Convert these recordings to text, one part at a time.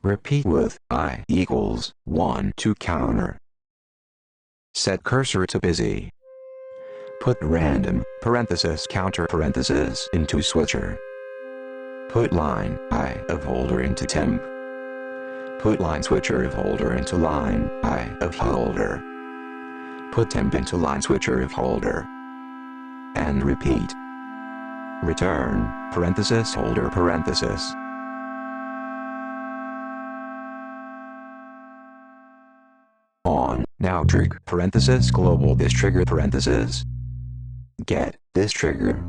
Repeat with I equals 1 to counter. Set cursor to busy. Put random parenthesis counter parenthesis into switcher. Put line I of holder into temp. Put line switcher of holder into line I of holder. Put temp into line switcher of holder. And repeat. Return parenthesis holder parenthesis. On now trigger parenthesis global this trigger parenthesis. Get this trigger.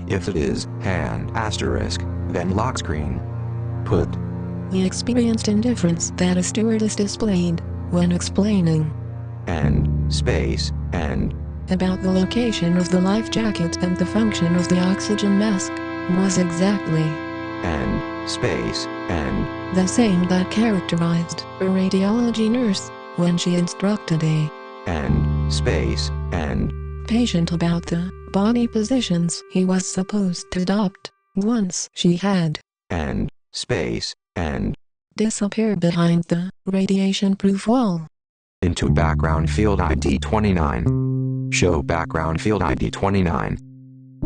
If it is hand asterisk, then lock screen. Put the experienced indifference that a stewardess displayed when explaining and space and about the location of the life jacket and the function of the oxygen mask was exactly and space and the same that characterized a radiology nurse when she instructed a and space and patient about the body positions he was supposed to adopt once she had and space and disappear behind the radiation-proof wall. Into background field ID 29. Show background field ID 29.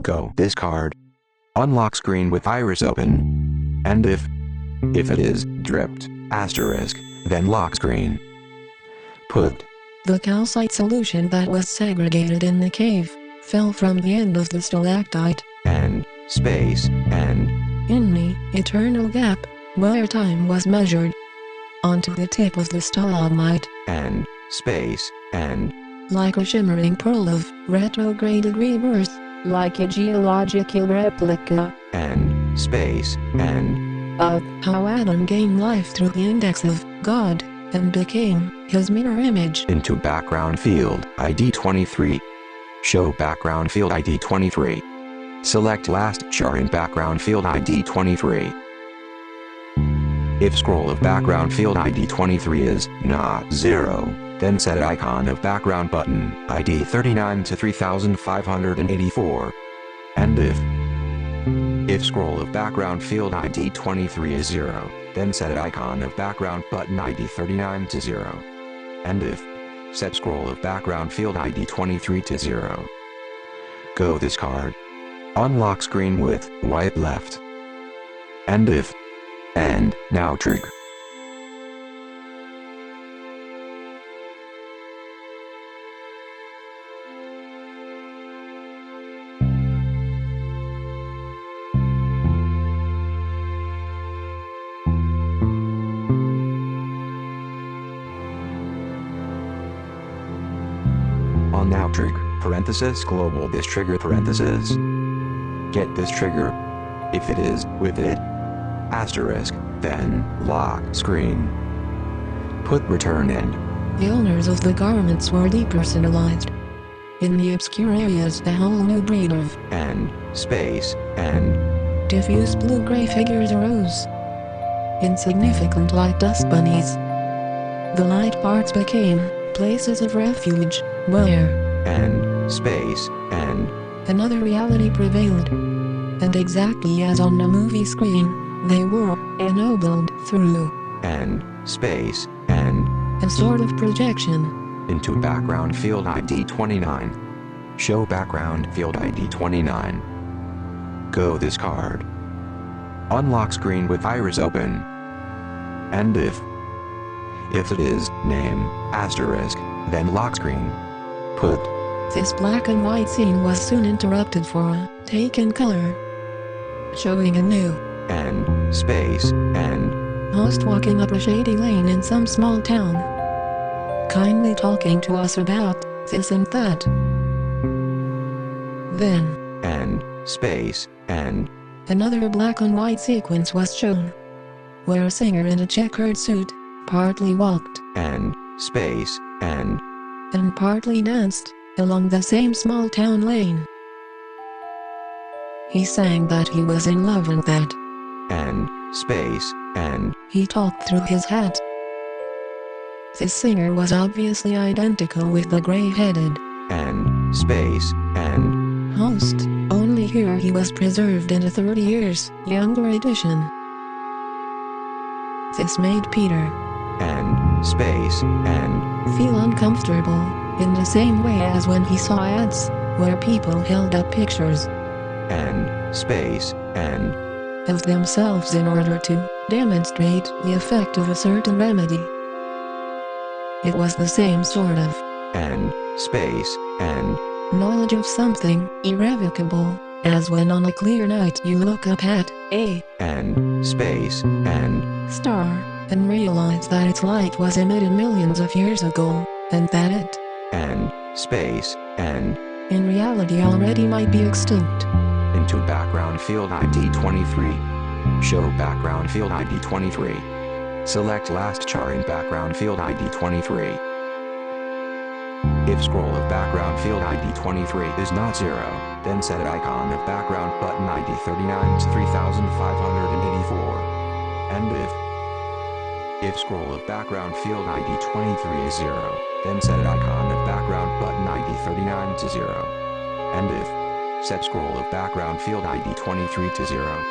Go discard. Unlock screen with iris open. And if it is dripped asterisk, then lock screen. Put the calcite solution that was segregated in the cave fell from the end of the stalactite and space and in the eternal gap where time was measured onto the tip of the stalagmite and space and like a shimmering pearl of retrograded rebirth, like a geological replica and space and of how Adam gained life through the index of God and became his mirror image. Into background field ID 23. Show background field ID 23. Select last char in background field ID 23. If scroll of background field ID 23 is not 0, then set icon of background button ID 39 to 3584. And if scroll of background field ID 23 is 0, then set icon of background button ID 39 to 0. And if set scroll of background field ID 23 to 0. Go discard. Unlock screen with white left. And if and now trigger. On now trigger parenthesis global this trigger parenthesis. Get this trigger. If it is with it asterisk, then lock screen. Put return end. The owners of the garments were depersonalized. In the obscure areas a whole new breed of and space and diffuse blue-gray figures arose. Insignificant light dust bunnies. The light parts became places of refuge, where and space and another reality prevailed. And exactly as on a movie screen, they were ennobled through and space and a sort of projection. Into background field ID 29. Show background field ID 29. Go discard. Unlock screen with iris open. And if it is name asterisk, then lock screen. Put this black and white scene was soon interrupted for a take in color, showing a new and space and host walking up a shady lane in some small town, kindly talking to us about this and that. Then and space and another black and white sequence was shown, where a singer in a checkered suit partly walked and space and partly danced along the same small town lane. He sang that he was in love and that and space and he talked through his hat. This singer was obviously identical with the gray-headed and space and host, only here he was preserved in a 30 years younger edition. This made Peter and space and feel uncomfortable, in the same way as when he saw ads where people held up pictures and space and of themselves in order to demonstrate the effect of a certain remedy. It was the same sort of and space and knowledge of something irrevocable, as when on a clear night you look up at a and space and star and realize that its light was emitted millions of years ago, and that it and space and in reality already might be extinct. Into background field ID 23. Show background field ID 23. Select last char in background field ID 23. If scroll of background field ID 23 is not 0, then set icon of background button ID 39 to 3584. And if scroll of background field ID 23 is 0, then set icon of background button ID 39 to 0. And if set scroll of background field ID 23 to 0.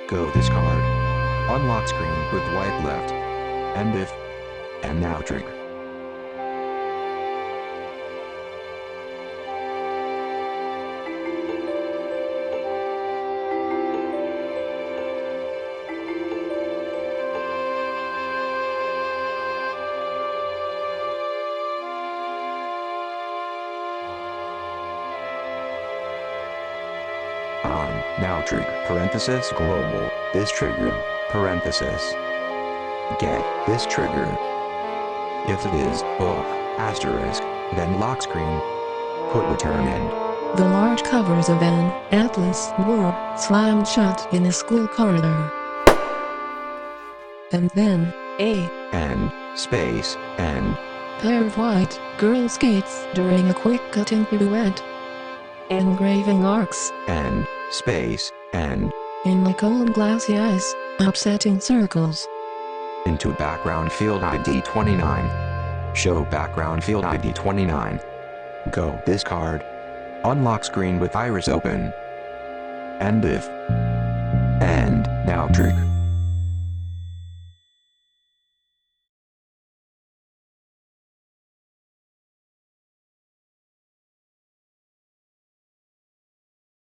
Go this card. Unlock screen with white left. And now trigger. Now trigger parenthesis global this trigger parenthesis get this trigger. If it is book asterisk then lock screen put return end. The large covers of an atlas were slammed shut in a school corridor. And then and space and pair of white girl skates during a quick cutting pirouette. Engraving arcs and space and in the cold glassy eyes, upsetting circles. Into background field ID 29. Show background field ID 29. Go this card. Unlock screen with iris open. And now trigger.